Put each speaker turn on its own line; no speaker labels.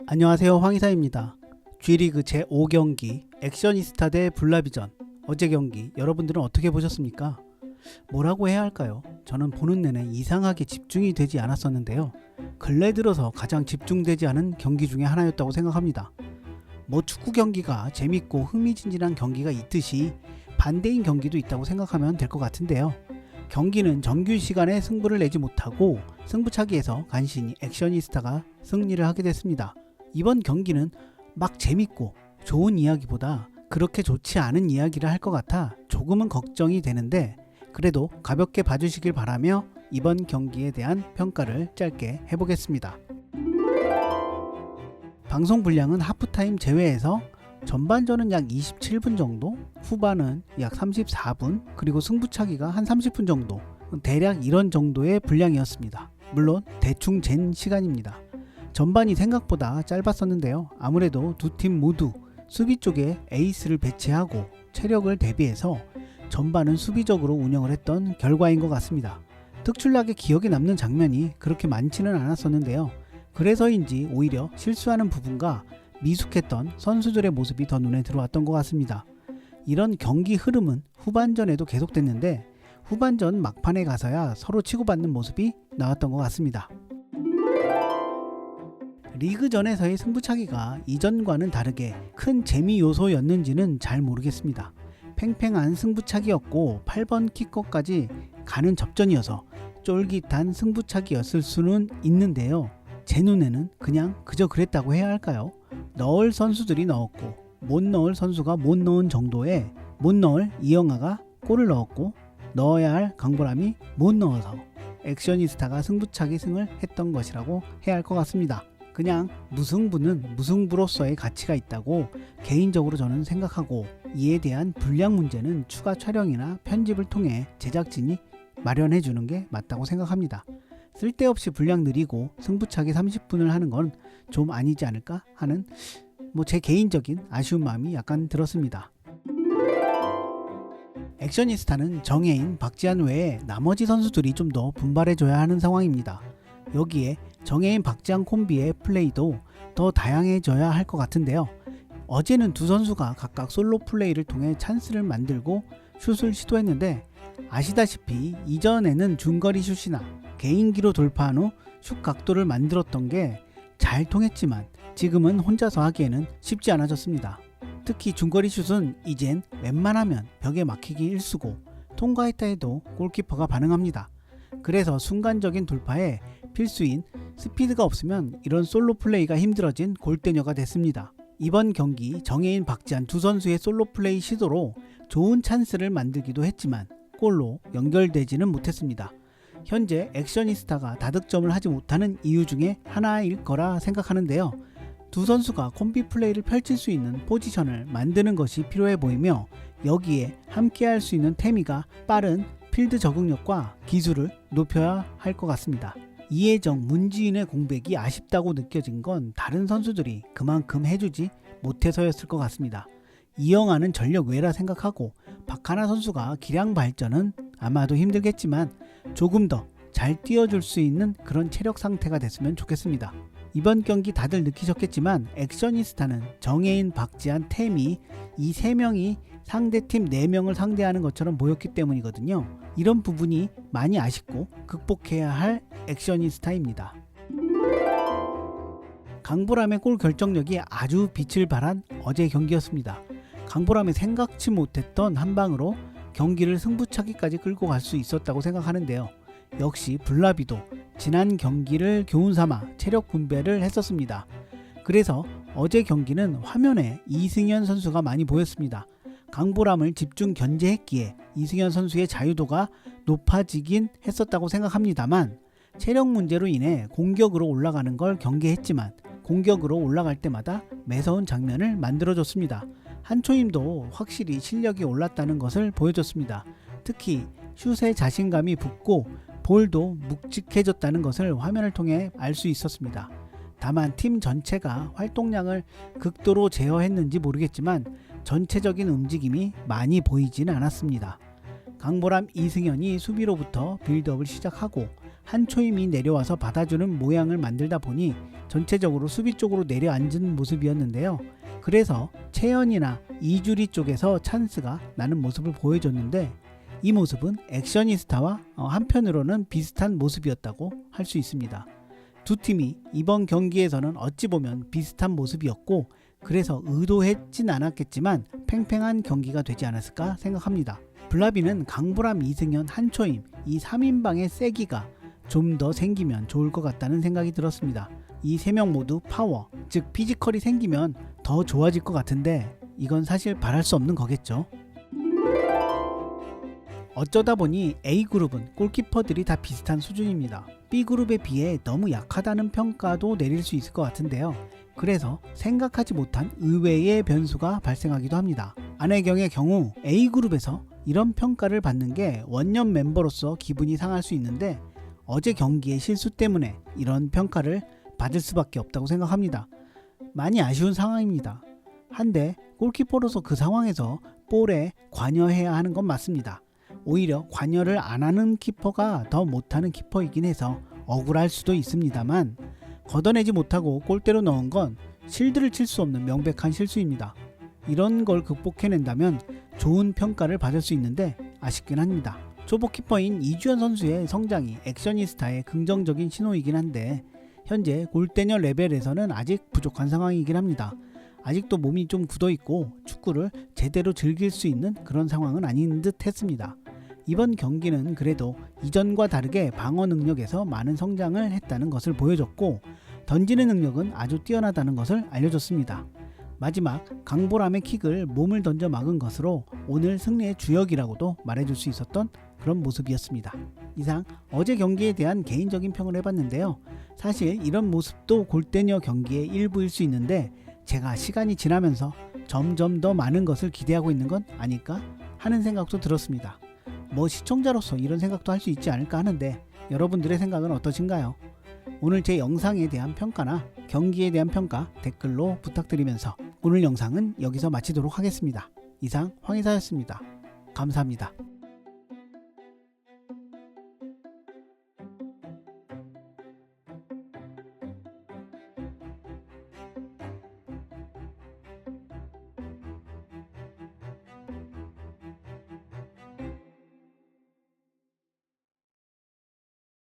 안녕하세요, 황희사입니다. G리그 제5경기 액션이스타 대 블라비전, 어제 경기 여러분들은 어떻게 보셨습니까? 뭐라고 해야 할까요? 저는 보는 내내 이상하게 집중이 되지 않았었는데요. 근래 들어서 가장 집중되지 않은 경기 중에 하나였다고 생각합니다. 축구 경기가 재밌고 흥미진진한 경기가 있듯이 반대인 경기도 있다고 생각하면 될 것 같은데요. 경기는 정규 시간에 승부를 내지 못하고 승부차기에서 간신히 액션이스타가 승리를 하게 됐습니다. 이번 경기는 막 재밌고 좋은 이야기보다 그렇게 좋지 않은 이야기를 할 것 같아 조금은 걱정이 되는데, 그래도 가볍게 봐주시길 바라며 이번 경기에 대한 평가를 짧게 해보겠습니다. 방송 분량은 하프타임 제외해서 전반전은 약 27분 정도, 후반은 약 34분, 그리고 승부차기가 한 30분 정도, 대략 이런 정도의 분량이었습니다. 물론 대충 잰 시간입니다. 전반이 생각보다 짧았었는데요. 아무래도 두 팀 모두 수비 쪽에 에이스를 배치하고 체력을 대비해서 전반은 수비적으로 운영을 했던 결과인 것 같습니다. 특출나게 기억에 남는 장면이 그렇게 많지는 않았었는데요. 그래서인지 오히려 실수하는 부분과 미숙했던 선수들의 모습이 더 눈에 들어왔던 것 같습니다. 이런 경기 흐름은 후반전에도 계속됐는데, 후반전 막판에 가서야 서로 치고받는 모습이 나왔던 것 같습니다. 리그전에서의 승부차기가 이전과는 다르게 큰 재미 요소였는지는 잘 모르겠습니다. 팽팽한 승부차기였고 8번 키커까지 가는 접전이어서 쫄깃한 승부차기였을 수는 있는데요. 제 눈에는 그냥 그저 그랬다고 해야 할까요? 넣을 선수들이 넣었고 못 넣을 선수가 못 넣은 정도에, 못 넣을 이영하가 골을 넣었고 넣어야 할 강보람이 못 넣어서 액션이스타가 승부차기 승을 했던 것이라고 해야 할 것 같습니다. 그냥 무승부는 무승부로서의 가치가 있다고 개인적으로 저는 생각하고, 이에 대한 분량 문제는 추가 촬영이나 편집을 통해 제작진이 마련해 주는 게 맞다고 생각합니다. 쓸데없이 분량 느리고 승부차기 30분을 하는 건 좀 아니지 않을까 하는 제 개인적인 아쉬운 마음이 약간 들었습니다. 액션이스타는 정혜인, 박지한 외에 나머지 선수들이 좀 더 분발해줘야 하는 상황입니다. 여기에 정혜인, 박지한 콤비의 플레이도 더 다양해져야 할 것 같은데요. 어제는 두 선수가 각각 솔로 플레이를 통해 찬스를 만들고 슛을 시도했는데, 아시다시피 이전에는 중거리 슛이나 개인기로 돌파한 후 슛 각도를 만들었던 게 잘 통했지만 지금은 혼자서 하기에는 쉽지 않아졌습니다. 특히 중거리 슛은 이젠 웬만하면 벽에 막히기 일쑤고 통과했다 해도 골키퍼가 반응합니다. 그래서 순간적인 돌파에 필수인 스피드가 없으면 이런 솔로 플레이가 힘들어진 골대녀가 됐습니다. 이번 경기 정혜인, 박지한 두 선수의 솔로 플레이 시도로 좋은 찬스를 만들기도 했지만 골로 연결되지는 못했습니다. 현재 액션이스타가 다득점을 하지 못하는 이유 중에 하나일 거라 생각하는데요. 두 선수가 콤비 플레이를 펼칠 수 있는 포지션을 만드는 것이 필요해 보이며, 여기에 함께 할 수 있는 태미가 빠른 필드 적응력과 기술을 높여야 할 것 같습니다. 이혜정, 문지인의 공백이 아쉽다고 느껴진 건 다른 선수들이 그만큼 해주지 못해서였을 것 같습니다. 이영하는 전력 외라 생각하고 박하나 선수가 기량 발전은 아마도 힘들겠지만 조금 더 잘 뛰어줄 수 있는 그런 체력 상태가 됐으면 좋겠습니다. 이번 경기 다들 느끼셨겠지만 액션이스타는 정혜인, 박지한, 태미 이 3명이 상대팀 4명을 상대하는 것처럼 보였기 때문이거든요. 이런 부분이 많이 아쉽고 극복해야 할 액션이스타입니다. 강보람의 골 결정력이 아주 빛을 발한 어제 경기였습니다. 강보람의 생각지 못했던 한 방으로 경기를 승부차기까지 끌고 갈 수 있었다고 생각하는데요. 역시 블라비도 지난 경기를 교훈삼아 체력 분배를 했었습니다. 그래서 어제 경기는 화면에 이승현 선수가 많이 보였습니다. 강보람을 집중 견제했기에 이승현 선수의 자유도가 높아지긴 했었다고 생각합니다만, 체력 문제로 인해 공격으로 올라가는 걸 경계했지만 공격으로 올라갈 때마다 매서운 장면을 만들어줬습니다. 한초임도 확실히 실력이 올랐다는 것을 보여줬습니다. 특히 슛에 자신감이 붙고 볼도 묵직해졌다는 것을 화면을 통해 알 수 있었습니다. 다만 팀 전체가 활동량을 극도로 제어했는지 모르겠지만 전체적인 움직임이 많이 보이진 않았습니다. 강보람, 이승현이 수비로부터 빌드업을 시작하고 한초임이 내려와서 받아주는 모양을 만들다 보니 전체적으로 수비 쪽으로 내려앉은 모습이었는데요. 그래서 채연이나 이주리 쪽에서 찬스가 나는 모습을 보여줬는데 이 모습은 액셔니스타와 한편으로는 비슷한 모습이었다고 할 수 있습니다. 두 팀이 이번 경기에서는 어찌 보면 비슷한 모습이었고 그래서 의도했진 않았겠지만 팽팽한 경기가 되지 않았을까 생각합니다. 블라비는 강보람, 이승현, 한초임 이 3인방의 세기가 좀 더 생기면 좋을 것 같다는 생각이 들었습니다. 이 3명 모두 파워, 즉 피지컬이 생기면 더 좋아질 것 같은데 이건 사실 바랄 수 없는 거겠죠. 어쩌다 보니 A그룹은 골키퍼들이 다 비슷한 수준입니다. B그룹에 비해 너무 약하다는 평가도 내릴 수 있을 것 같은데요. 그래서 생각하지 못한 의외의 변수가 발생하기도 합니다. 안혜경의 경우 A그룹에서 이런 평가를 받는 게 원년 멤버로서 기분이 상할 수 있는데 어제 경기의 실수 때문에 이런 평가를 받을 수밖에 없다고 생각합니다. 많이 아쉬운 상황입니다. 한데 골키퍼로서 그 상황에서 볼에 관여해야 하는 건 맞습니다. 오히려 관여를 안 하는 키퍼가 더 못하는 키퍼이긴 해서 억울할 수도 있습니다만 걷어내지 못하고 골대로 넣은 건 실드를 칠 수 없는 명백한 실수입니다. 이런 걸 극복해낸다면 좋은 평가를 받을 수 있는데 아쉽긴 합니다. 초보 키퍼인 이주연 선수의 성장이 액셔니스타의 긍정적인 신호이긴 한데 현재 골대녀 레벨에서는 아직 부족한 상황이긴 합니다. 아직도 몸이 좀 굳어있고 축구를 제대로 즐길 수 있는 그런 상황은 아닌 듯 했습니다. 이번 경기는 그래도 이전과 다르게 방어 능력에서 많은 성장을 했다는 것을 보여줬고 던지는 능력은 아주 뛰어나다는 것을 알려줬습니다. 마지막 강보람의 킥을 몸을 던져 막은 것으로 오늘 승리의 주역이라고도 말해줄 수 있었던 그런 모습이었습니다. 이상 어제 경기에 대한 개인적인 평을 해봤는데요. 사실 이런 모습도 골대녀 경기의 일부일 수 있는데 제가 시간이 지나면서 점점 더 많은 것을 기대하고 있는 건 아닐까 하는 생각도 들었습니다. 시청자로서 이런 생각도 할 수 있지 않을까 하는데 여러분들의 생각은 어떠신가요? 오늘 제 영상에 대한 평가나 경기에 대한 평가 댓글로 부탁드리면서 오늘 영상은 여기서 마치도록 하겠습니다. 이상 황의사였습니다. 감사합니다.